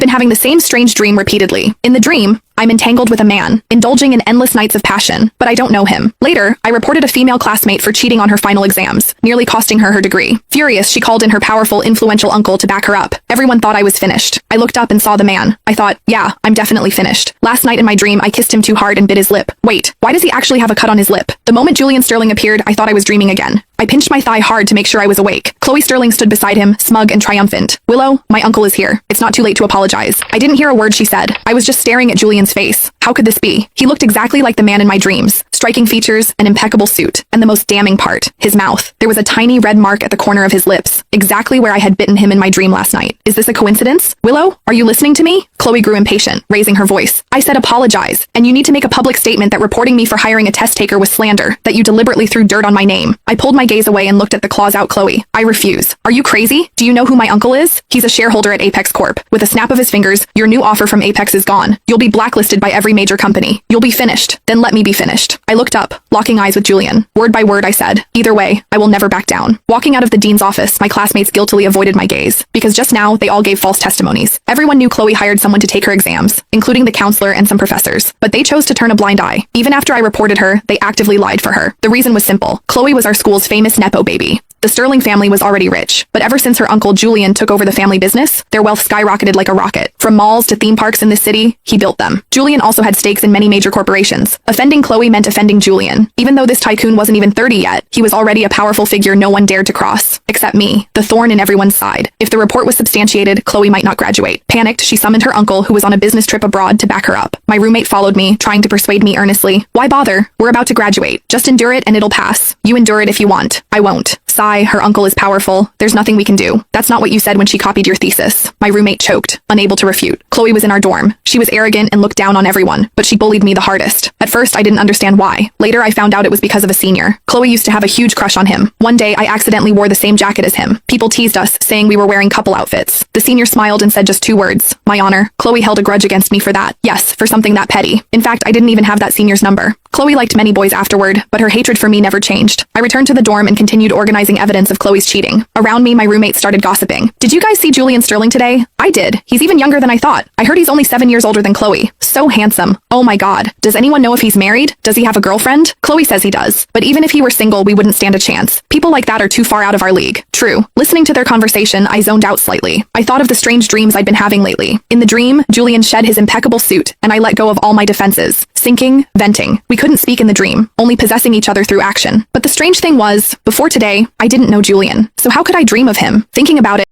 been having the same strange dream repeatedly. In the dream, I'm entangled with a man, indulging in endless nights of passion, but I don't know him. Later, I reported a female classmate for cheating on her final exams, nearly costing her her degree. Furious, she called in her powerful, influential uncle to back her up. Everyone thought I was finished. I looked up and saw the man. I thought, yeah, I'm definitely finished. Last night in my dream, I kissed him too hard and bit his lip. Wait, why does he actually have a cut on his lip? The moment Julian Sterling appeared, I thought I was dreaming again. I pinched my thigh hard to make sure I was awake. Chloe Sterling stood beside him, smug and triumphant. Willow, my uncle is here. It's not too late to apologize. I didn't hear a word she said. I was just staring at Julian's face. How could this be? He looked exactly like the man in my dreams. Striking features, an impeccable suit, and the most damning part, his mouth. There was a tiny red mark at the corner of his lips, exactly where I had bitten him in my dream last night. Is this a coincidence? Willow, are you listening to me? Chloe grew impatient, raising her voice. I said apologize, and you need to make a public statement that reporting me for hiring a test taker was slander, that you deliberately threw dirt on my name. I pulled my gaze away and looked at the claws out Chloe. I refuse. Are you crazy? Do you know who my uncle is? He's a shareholder at Apex Corp. With a snap of his fingers, your new offer from Apex is gone. You'll be blacklisted by every major company. You'll be finished. Then let me be finished. I looked up, locking eyes with Julian. Word by word, I said, either way, I will never back down. Walking out of the dean's office, my classmates guiltily avoided my gaze, because just now, they all gave false testimonies. Everyone knew Chloe hired someone to take her exams, including the counselor and some professors, but they chose to turn a blind eye. Even after I reported her, they actively lied for her. The reason was simple. Chloe was our school's famous Nepo baby. The Sterling family was already rich, but ever since her uncle Julian took over the family business, their wealth skyrocketed like a rocket. From malls to theme parks in this city, he built them. Julian also had stakes in many major corporations. Offending Chloe meant offending Julian. Even though this tycoon wasn't even 30 yet, he was already a powerful figure no one dared to cross. Except me, the thorn in everyone's side. If the report was substantiated, Chloe might not graduate. Panicked, she summoned her uncle, who was on a business trip abroad, to back her up. My roommate followed me, trying to persuade me earnestly. Why bother? We're about to graduate. Just endure it and it'll pass. You endure it if you want. I won't. Sigh, her uncle is powerful. There's nothing we can do. That's not what you said when she copied your thesis. My roommate choked, unable to refute. Chloe was in our dorm. She was arrogant and looked down on everyone, but she bullied me the hardest. At first, I didn't understand why. Later, I found out it was because of a senior. Chloe used to have a huge crush on him. One day, I accidentally wore the same jacket as him. People teased us, saying we were wearing couple outfits. The senior smiled and said just 2 words. My honor. Chloe held a grudge against me for that. Yes, for something that petty. In fact, I didn't even have that senior's number. Chloe liked many boys afterward, but her hatred for me never changed. I returned to the dorm and continued organizing evidence of Chloe's cheating. Around me, my roommates started gossiping. Did you guys see Julian Sterling today? I did. He's even younger than I thought. I heard he's only 7 years older than Chloe. So handsome. Oh my god. Does anyone know if he's married? Does he have a girlfriend? Chloe says he does. But even if he were single, we wouldn't stand a chance. People like that are too far out of our league. True. Listening to their conversation, I zoned out slightly. I thought of the strange dreams I'd been having lately. In the dream, Julian shed his impeccable suit, and I let go of all my defenses. Sinking, venting. We couldn't speak in the dream, only possessing each other through action. But the strange thing was, before today, I didn't know Julian. So how could I dream of him? Thinking about it,